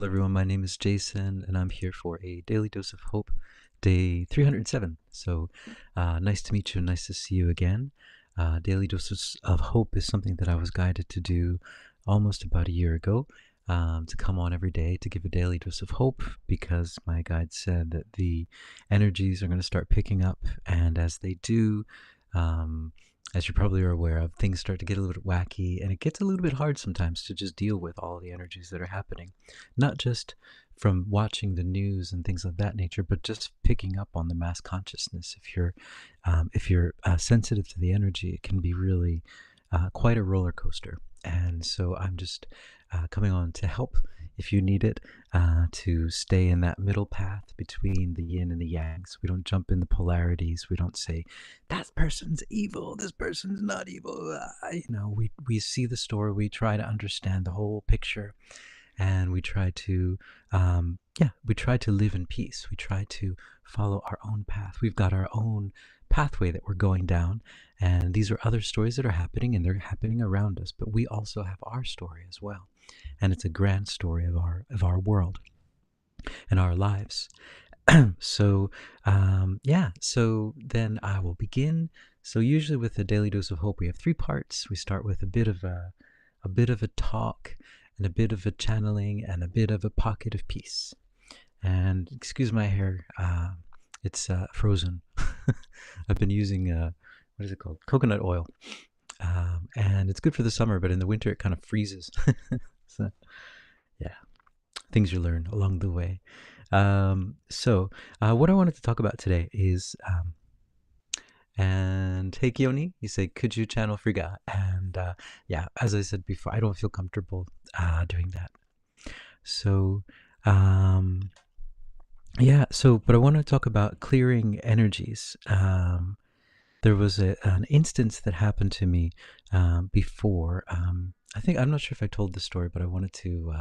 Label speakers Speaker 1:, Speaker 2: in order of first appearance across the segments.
Speaker 1: Hello everyone, my name is Jason and I'm here for a Daily Dose of Hope, day 307. So nice to meet you, nice to see you again. Daily Doses of Hope is something that I was guided to do almost about a year ago, to come on every day to give a daily dose of hope, because my guide said that the energies are going to start picking up, and as they do, um, as you probably are aware of, things start to get a little bit wacky, and it gets a little bit hard sometimes to just deal with all the energies that are happening, not just from watching the news and things of that nature, but just picking up on the mass consciousness. If you're sensitive to the energy, it can be really quite a roller coaster. And so I'm just coming on to help, if you need it, to stay in that middle path between the yin and the yangs. We don't jump in the polarities. We don't say that person's evil, this person's not evil. We see the story. We try to understand the whole picture, and we try to we try to live in peace. We try to follow our own path. We've got our own pathway that we're going down, and these are other stories that are happening, and they're happening around us, but we also have our story as well, and it's a grand story of our world and our lives. So then I will begin. So usually with the Daily Dose of Hope, we have three parts. We start with a bit of a talk, and a bit of a channeling, and a bit of a pocket of peace. And excuse my hair, it's frozen. I've been using what is it called? Coconut oil, and it's good for the summer, but in the winter it kind of freezes. So yeah, things you learn along the way. What I wanted to talk about today is, and hey Kioni, you say, could you channel Friga? And yeah, as I said before, I don't feel comfortable doing that. So but I want to talk about clearing energies. There was an instance that happened to me before. I'm not sure if I told this story, but I wanted to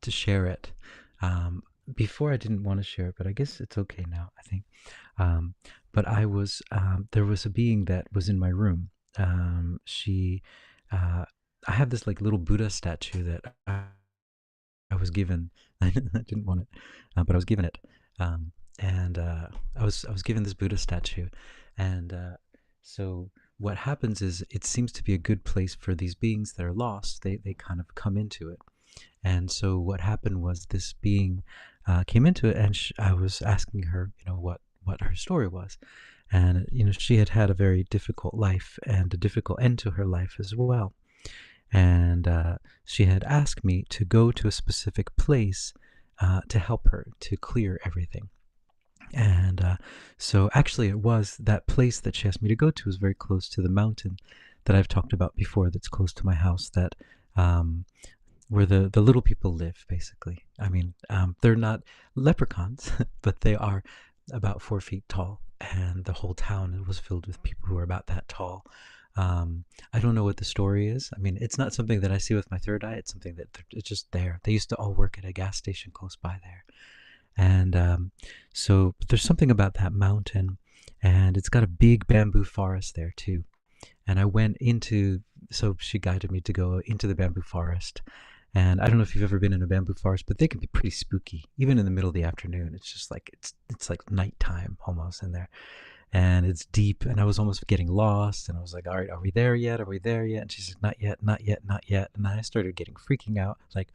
Speaker 1: share it. Before I didn't want to share it, but I guess it's okay now, I think. But there was a being that was in my room. I have this like little Buddha statue that I was given. I didn't want it, but I was given it. And I was given this Buddha statue, and so what happens is, it seems to be a good place for these beings that are lost. They kind of come into it. And so what happened was, this being came into it, and I was asking her, what her story was. And she had had a very difficult life, and a difficult end to her life as well. And she had asked me to go to a specific place to help her to clear everything. And so actually, it was that place that she asked me to go to was very close to the mountain that I've talked about before, that's close to my house, that where the little people live, basically. I mean, they're not leprechauns, but they are about 4 feet tall, and the whole town was filled with people who are about that tall. I don't know what the story is. I mean, it's not something that I see with my third eye. It's something that it's just there. They used to all work at a gas station close by there. And but there's something about that mountain, and it's got a big bamboo forest there too. And so she guided me to go into the bamboo forest. And I don't know if you've ever been in a bamboo forest, but they can be pretty spooky, even in the middle of the afternoon. It's just like, it's like nighttime almost in there. And it's deep, and I was almost getting lost, and I was like, all right, are we there yet? Are we there yet? And she said, not yet, not yet, not yet. And I started freaking out, like,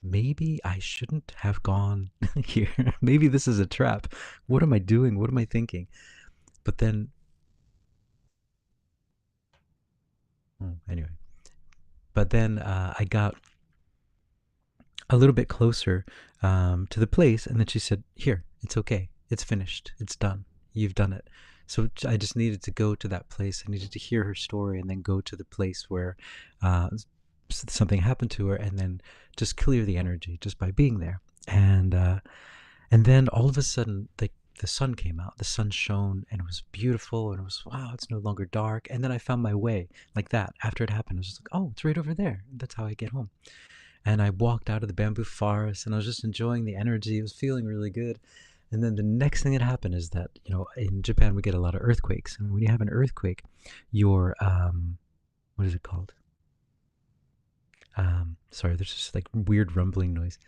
Speaker 1: maybe I shouldn't have gone here. Maybe this is a trap. What am I doing? What am I thinking? But then, anyway, I got a little bit closer to the place, and then she said, here, it's okay. It's finished. It's done. You've done it. So I just needed to go to that place. I needed to hear her story, and then go to the place where something happened to her, and then just clear the energy just by being there. And then all of a sudden, the sun came out. The sun shone, and it was beautiful, and it was, wow, it's no longer dark. And then I found my way like that. After it happened, I was just like, oh, it's right over there. That's how I get home. And I walked out of the bamboo forest, and I was just enjoying the energy. It was feeling really good. And then the next thing that happened is that, in Japan, we get a lot of earthquakes. And when you have an earthquake, your, what is it called? Sorry, there's just like weird rumbling noise.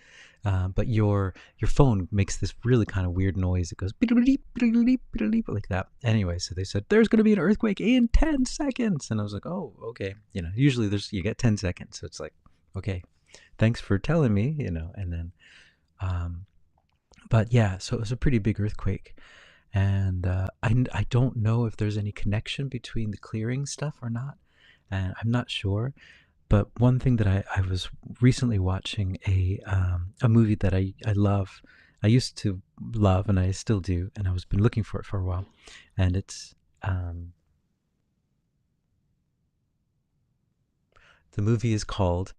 Speaker 1: But your phone makes this really kind of weird noise. It goes like that. Anyway, so they said there's going to be an earthquake in 10 seconds, and I was like, oh, okay. Usually you get 10 seconds, so it's like, okay, thanks for telling me. And then, um, but yeah, so it was a pretty big earthquake, and I don't know if there's any connection between the clearing stuff or not, and I'm not sure. But one thing that I was recently watching a movie that I love. I used to love, and I still do, and I was been looking for it for a while, and it's the movie is called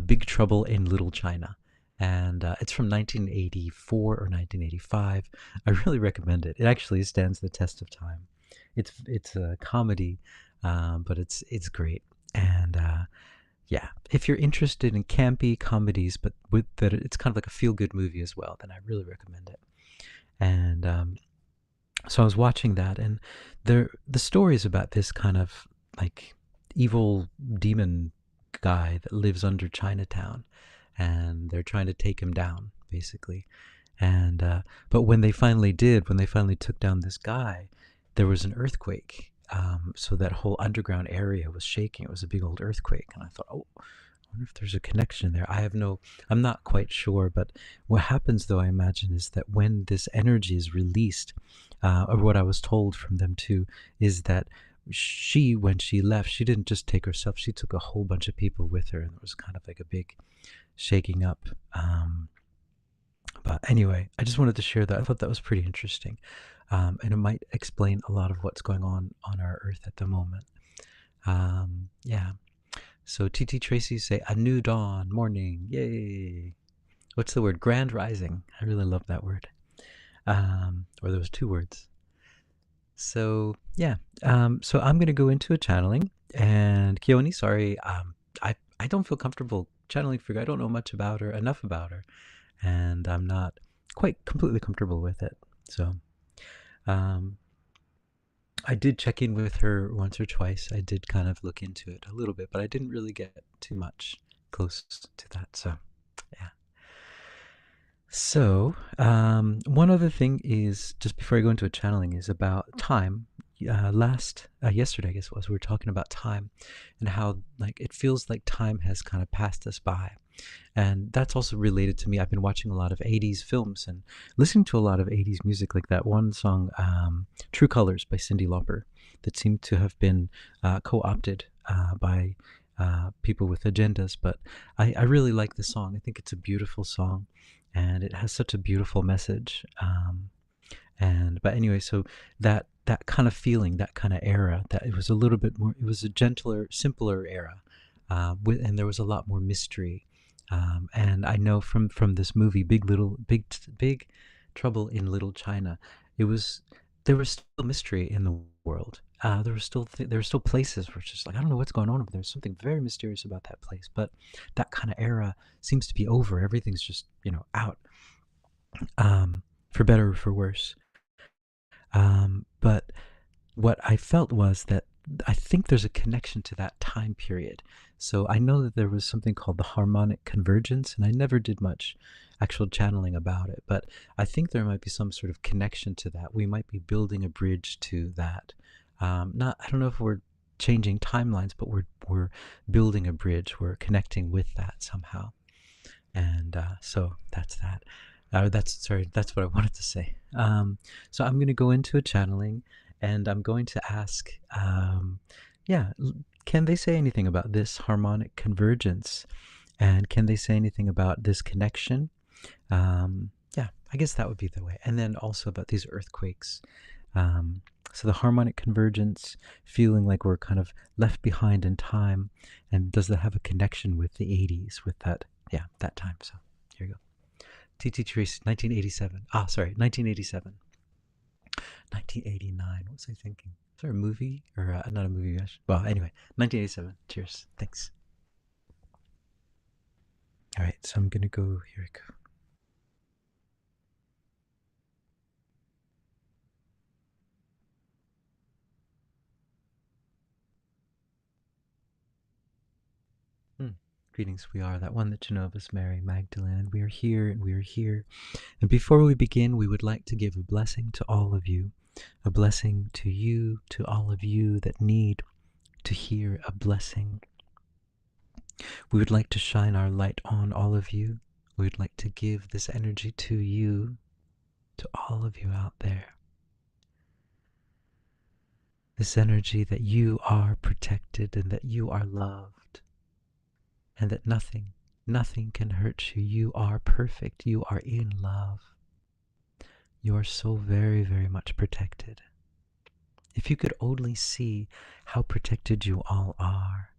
Speaker 1: Big Trouble in Little China, and it's from 1984 or 1985. I really recommend it. It actually stands the test of time. It's a comedy, but it's great, and yeah, if you're interested in campy comedies, but with that, it's kind of like a feel-good movie as well, then I really recommend it. And so I was watching that, and the story is about this kind of like evil demon guy that lives under Chinatown, and they're trying to take him down, basically. And but when they finally took down this guy, there was an earthquake. So that whole underground area was shaking. It was a big old earthquake, and I thought, oh, I wonder if there's a connection there. I'm not quite sure, but what happens though, I imagine, is that when this energy is released, or what I was told from them too, is that when she left, she didn't just take herself; she took a whole bunch of people with her, and it was kind of like a big shaking up. But anyway, I just wanted to share that. I thought that was pretty interesting, and it might explain a lot of what's going on our Earth at the moment. Yeah. So TT Tracy say a new dawn, morning, yay! What's the word? Grand rising. I really love that word. Or those two words. So yeah. So I'm gonna go into a channeling, and Keone, sorry, I don't feel comfortable channeling for you. I don't know much about her, enough about her, and I'm not quite completely comfortable with it. So um, I did check in with her once or twice. I did kind of look into it a little bit, but I didn't really get too much close to that. So yeah. So one other thing is, just before I go into a channeling, is about time. Yesterday, I guess it was, we were talking about time and how like it feels like time has kind of passed us by. And that's also related to me. I've been watching a lot of 80s films and listening to a lot of 80s music, like that one song, True Colors by Cyndi Lauper, that seemed to have been co opted by people with agendas. But I really like the song. I think it's a beautiful song, and it has such a beautiful message. But anyway, so that kind of feeling, that kind of era, that it was a little bit more, it was a gentler, simpler era, and there was a lot more mystery. And I know from this movie, Big Trouble in Little China, it was there was still mystery in the world. There were still places where it's just like, I don't know what's going on, but there's something very mysterious about that place. But that kind of era seems to be over. Everything's just out, for better or for worse. But what I felt was that I think there's a connection to that time period. So I know that there was something called the harmonic convergence, and I never did much actual channeling about it, but I think there might be some sort of connection to that. We might be building a bridge to that. Not, I don't know if we're changing timelines, but we're building a bridge. We're connecting with that somehow, and so that's that. That's what I wanted to say. So I'm going to go into a channeling, and I'm going to ask, yeah, can they say anything about this harmonic convergence, and can they say anything about this connection? Yeah, I guess that would be the way. And then also about these earthquakes. Um, so the harmonic convergence, feeling like we're kind of left behind in time, and does that have a connection with the 80s, with that, yeah, that time? So here you go. T.T. Tracy, 1987. Ah, sorry, 1987. 1989. What was I thinking? Is there a movie? Or not a movie? Well, anyway, 1987. Cheers. Thanks. All right, so I'm going to go. Here we go. Hmm. Greetings, we are that one that you know of as Mary Magdalene, and we are here, and we are here. And before we begin, we would like to give a blessing to all of you, a blessing to you, to all of you that need to hear a blessing. We would like to shine our light on all of you. We would like to give this energy to you, to all of you out there. This energy that you are protected and that you are loved and that nothing can hurt you. You are perfect. You are in love. You are so very, very much protected. If you could only see how protected you all are,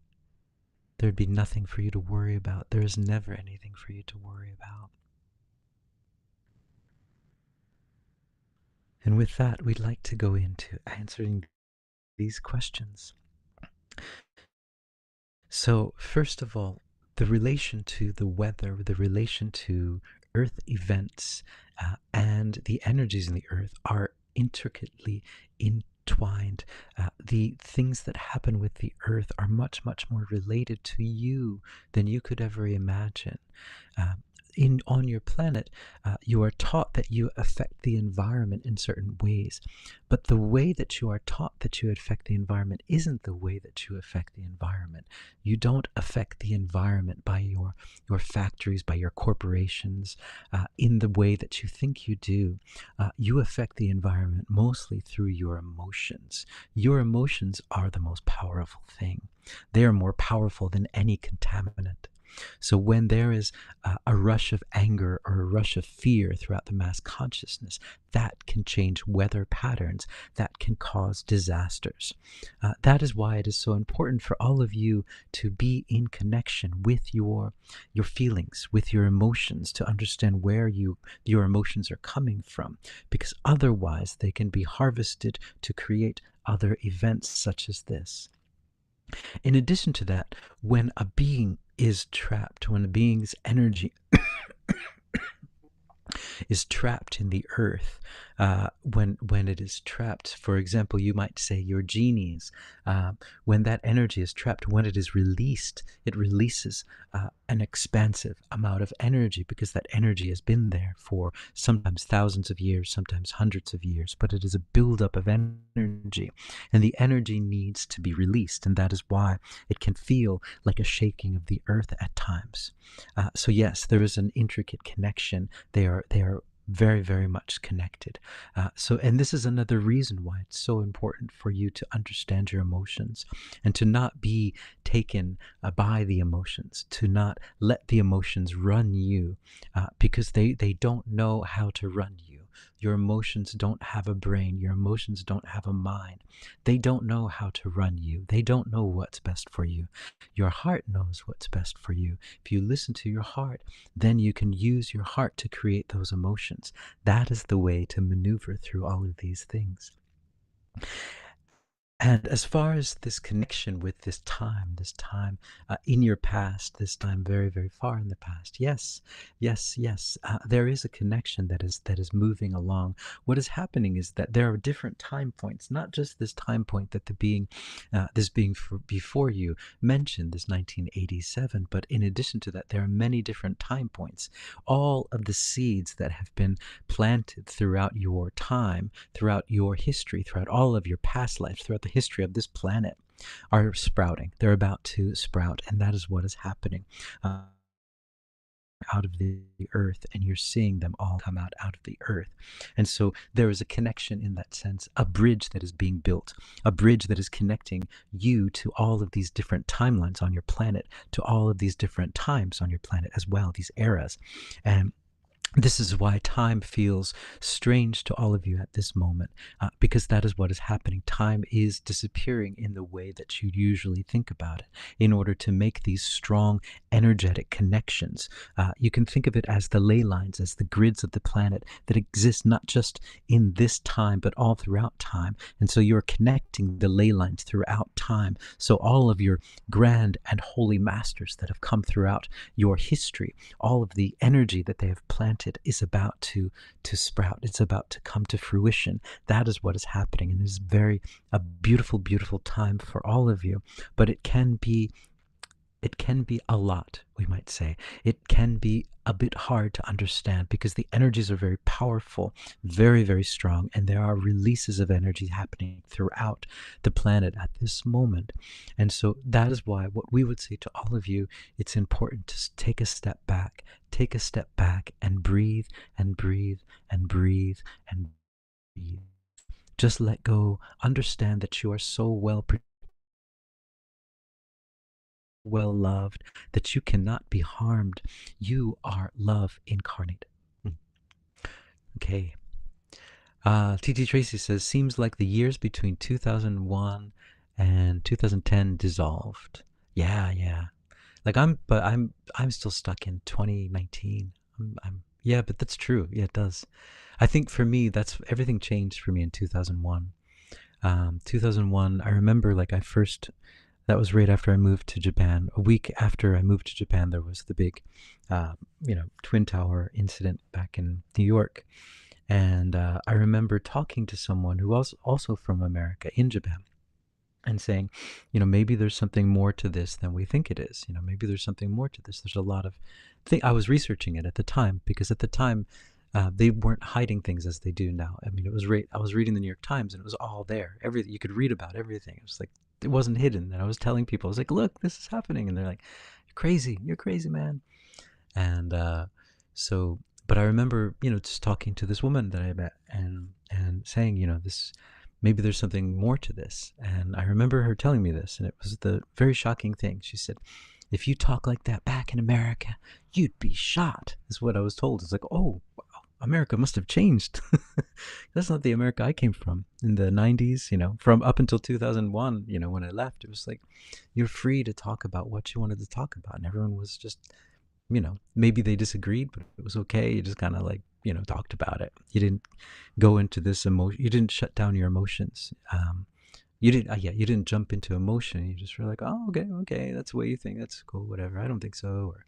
Speaker 1: there'd be nothing for you to worry about. There is never anything for you to worry about. And with that, we'd like to go into answering these questions. So, first of all, the relation to the weather, the relation to Earth events, and the energies in the Earth are intricately entwined. The things that happen with the Earth are much, much more related to you than you could ever imagine. On your planet, you are taught that you affect the environment in certain ways, but the way that you are taught that you affect the environment isn't the way that you affect the environment. You don't affect the environment by your factories, by your corporations, in the way that you think you do. You affect the environment mostly through your emotions. Your emotions are the most powerful thing. They are more powerful than any contaminant. So when there is a rush of anger or a rush of fear throughout the mass consciousness, that can change weather patterns, that can cause disasters. That is why it is so important for all of you to be in connection with your feelings, with your emotions, to understand where your emotions are coming from, because otherwise they can be harvested to create other events such as this. In addition to that, when a being is trapped, when a being's energy is trapped in the earth, when it is trapped, for example, you might say your genies, when that energy is trapped, when it is released, it releases an expansive amount of energy, because that energy has been there for sometimes thousands of years, sometimes hundreds of years, but it is a buildup of energy, and the energy needs to be released, and that is why it can feel like a shaking of the earth at times. So yes, there is an intricate connection. They are very, very much connected. And this is another reason why it's so important for you to understand your emotions and to not be taken by the emotions, to not let the emotions run you, because they don't know how to run you. Your emotions don't have a brain. Your emotions don't have a mind. They don't know how to run you. They don't know what's best for you. Your heart knows what's best for you. If you listen to your heart, then you can use your heart to create those emotions. That is the way to maneuver through all of these things. And as far as this connection with this time in your past, this time very, very far in the past, yes, there is a connection that is moving along. What is happening is that there are different time points, not just this time point that this being before you mentioned, this 1987, but in addition to that, there are many different time points. All of the seeds that have been planted throughout your time, throughout your history, throughout all of your past lives, throughout the history of this planet, are sprouting. They're about to sprout, and that is what is happening out of the earth, and you're seeing them all come out of the earth. And so there is a connection in that sense, a bridge that is being built, a bridge that is connecting you to all of these different timelines on your planet, to all of these different times on your planet as well, these eras. And this is why time feels strange to all of you at this moment, because that is what is happening. Time is disappearing in the way that you usually think about it in order to make these strong, energetic connections. You can think of it as the ley lines, as the grids of the planet that exist not just in this time, but all throughout time. And so you're connecting the ley lines throughout time. So all of your grand and holy masters that have come throughout your history, all of the energy that they have planted is about to sprout. It's about to come to fruition. That is what is happening, and it is a beautiful, beautiful time for all of you. But it can be it can be a lot, we might say. It can be a bit hard to understand because the energies are very powerful, very, very strong, and there are releases of energy happening throughout the planet at this moment. And so that is why what we would say to all of you, it's important to take a step back and breathe and breathe and breathe and breathe. Just let go. Understand that you are so well loved that you cannot be harmed. You are love incarnate. Okay. TT Tracy says, seems like the years between 2001 and 2010 dissolved. Yeah, yeah. Like I'm still stuck in 2019. Yeah, but that's true. Yeah, it does. I think for me, that's everything changed for me in 2001. 2001, I remember like that was right after I moved to Japan. A week after I moved to Japan, there was the big, Twin Tower incident back in New York. And I remember talking to someone who was also from America in Japan and saying, maybe there's something more to this than we think it is. Maybe there's something more to this. There's a lot of I was researching it at the time because at the time they weren't hiding things as they do now. I mean, I was reading the New York Times and it was all there. Everything you could read about everything. It was like it wasn't hidden. And I was telling people, I was like, look, this is happening, and they're like, you're crazy, man. And so, but I remember, just talking to this woman that I met and saying, this maybe there's something more to this. And I remember her telling me this, and it was the very shocking thing. She said, if you talk like that back in America, you'd be shot, is what I was told. It's like, oh, wow, America must have changed. That's not the America I came from in the 90s, from up until 2001, when I left. It was like, you're free to talk about what you wanted to talk about. And everyone was just, maybe they disagreed, but it was okay. You just kind of like, talked about it. You didn't go into this emotion. You didn't shut down your emotions. You didn't jump into emotion. You just were like, oh, okay, that's the way you think. That's cool, whatever. I don't think so, or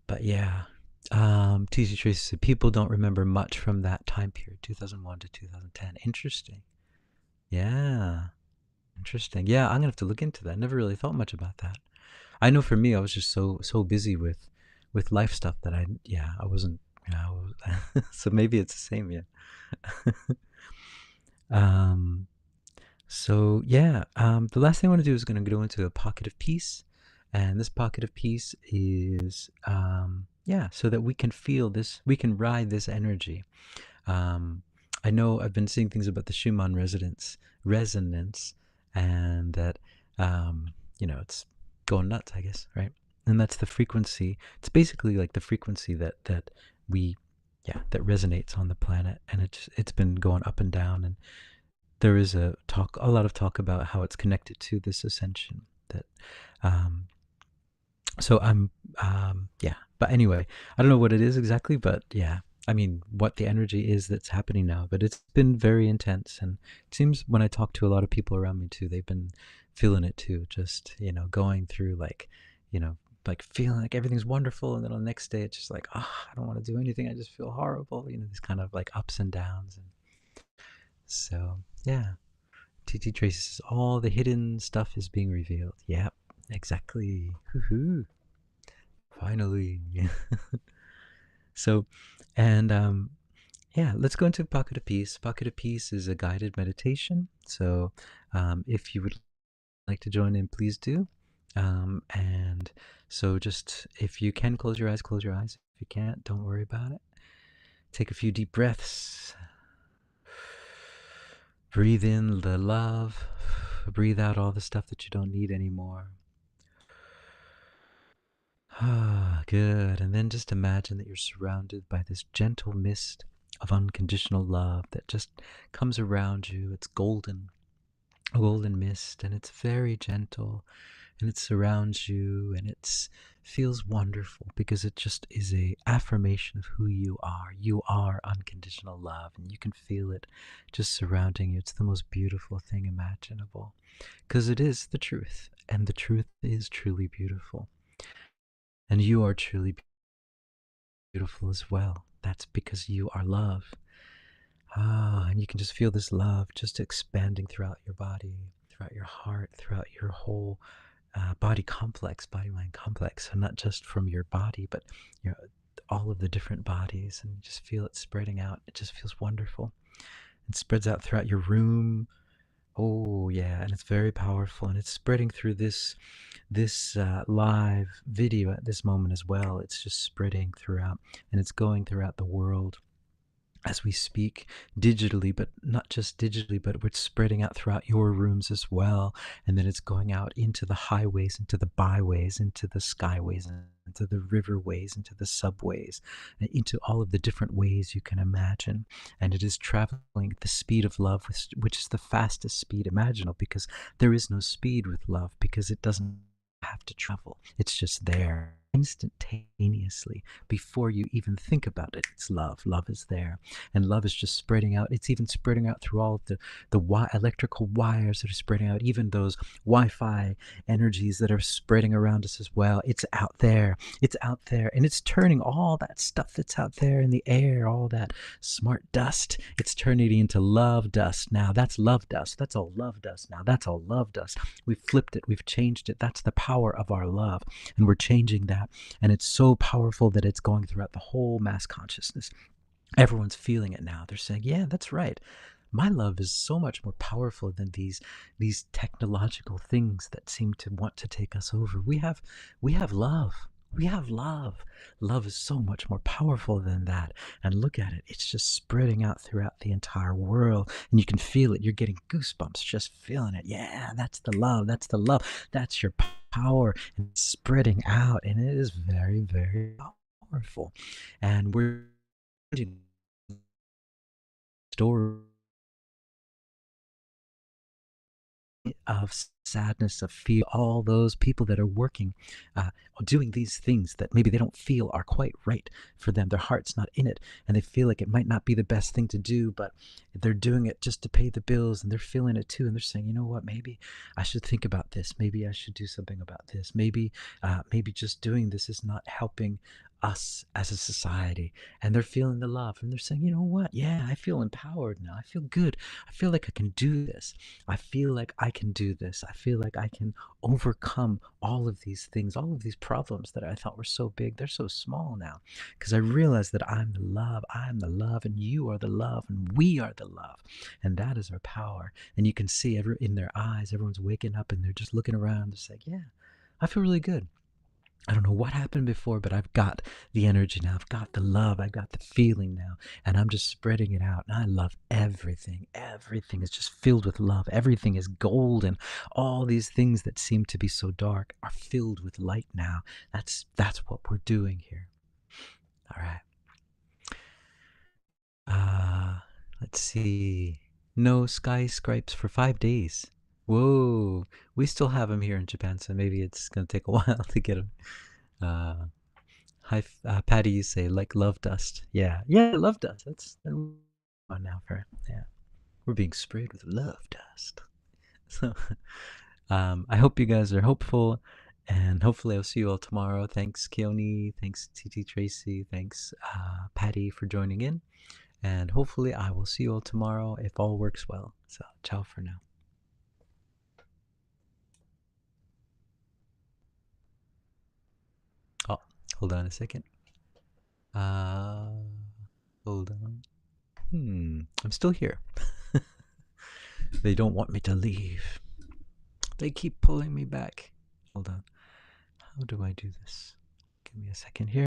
Speaker 1: But yeah, TC Tracy said people don't remember much from that time period, 2001 to 2010. Interesting. Yeah, interesting. Yeah, I'm gonna have to look into that. I never really thought much about that. I know for me, I was just so busy with life stuff that I wasn't. So maybe it's the same. Yeah. um, So yeah, the last thing I want to do is going to go into a pocket of peace, and this pocket of peace is so that we can feel this, we can ride this energy. Um, I know I've been seeing things about the Schumann resonance, and that it's going nuts, I guess, right? And that's the frequency. It's basically like the frequency that we that resonates on the planet, and it's been going up and down, and there is a lot of talk about how it's connected to this ascension. That, um, so But anyway, I don't know what it is exactly, but yeah, I mean, what the energy is that's happening now. But it's been very intense, and it seems when I talk to a lot of people around me too, they've been feeling it too. Just going through like feeling like everything's wonderful, and then on the next day it's just like, I don't want to do anything. I just feel horrible. These kind of like ups and downs, and so yeah. TT Tracy says all the hidden stuff is being revealed. Yep, exactly. Woohoo! Finally. So, and let's go into Pocket of Peace. Pocket of Peace is a guided meditation. So, if you would like to join in, please do. And so, just if you can close your eyes, close your eyes. If you can't, don't worry about it. Take a few deep breaths. Breathe in the love. Breathe out all the stuff that you don't need anymore. Good. And then just imagine that you're surrounded by this gentle mist of unconditional love that just comes around you. It's a golden mist, and it's very gentle, and it surrounds you, and it feels wonderful because it just is a affirmation of who you are. You are unconditional love, and you can feel it just surrounding you. It's the most beautiful thing imaginable because it is the truth, and the truth is truly beautiful. And you are truly beautiful as well. That's because you are love. And you can just feel this love just expanding throughout your body, throughout your heart, throughout your whole body complex, body-mind complex. So not just from your body, but you know, all of the different bodies, and you just feel it spreading out. It just feels wonderful. It spreads out throughout your room. Oh yeah, and it's very powerful, and it's spreading through this live video at this moment as well. It's just spreading throughout, and it's going throughout the world as we speak digitally, but not just digitally, but we're spreading out throughout your rooms as well. And then it's going out into the highways, into the byways, into the skyways, into the riverways, into the subways, and into all of the different ways you can imagine. And it is traveling at the speed of love, which is the fastest speed imaginable, because there is no speed with love, because it doesn't have to travel. It's just there instantaneously before you even think about it. It's love. Love is there, and love is just spreading out. It's even spreading out through all of the electrical wires that are spreading out, even those Wi-Fi energies that are spreading around us as well. It's out there. It's out there, and it's turning all that stuff that's out there in the air, all that smart dust. It's turning it into love dust now. That's love dust. That's all love dust now. That's all love dust. We've flipped it. We've changed it. That's the power of our love, and we're changing that. And it's so powerful that it's going throughout the whole mass consciousness. Everyone's feeling it now. They're saying, yeah, that's right. My love is so much more powerful than these technological things that seem to want to take us over. We have love. We have love. Love is so much more powerful than that. And look at it. It's just spreading out throughout the entire world. And you can feel it. You're getting goosebumps just feeling it. Yeah, that's the love. That's the love. That's your power. And it's spreading out. And it is very, very powerful. And we're story of sadness, of fear, all those people that are working, doing these things that maybe they don't feel are quite right for them. Their heart's not in it, and they feel like it might not be the best thing to do, but they're doing it just to pay the bills, and they're feeling it too, and they're saying, you know what, maybe I should think about this. Maybe I should do something about this. Maybe just doing this is not helping us as a society. And they're feeling the love, and they're saying, you know what, yeah, I feel empowered now. I feel good. I feel like I can do this. I feel like I can do this. I feel like I can overcome all of these things, all of these problems that I thought were so big. They're so small now, because I realize that I'm the love. I'm the love, and you are the love, and we are the love. And that is our power. And you can see in their eyes, everyone's waking up, and they're just looking around. They're saying, yeah, I feel really good. I don't know what happened before, but I've got the energy now. I've got the love. I've got the feeling now. And I'm just spreading it out. And I love everything. Everything is just filled with love. Everything is golden. All these things that seem to be so dark are filled with light now. That's what we're doing here. All right. Let's see. No skyscrapes for 5 days. Whoa. We still have them here in Japan, so maybe it's going to take a while to get them. Hi, Patty, you say, like love dust. Yeah, love dust. That's on now for, yeah. We're being sprayed with love dust. So, I hope you guys are hopeful, and hopefully I'll see you all tomorrow. Thanks, Keone. Thanks, TT Tracy. Thanks, Patty, for joining in. And hopefully I will see you all tomorrow if all works well. So, ciao for now. Oh, hold on a second. Hold on. I'm still here. They don't want me to leave. They keep pulling me back. Hold on. How do I do this? Give me a second here.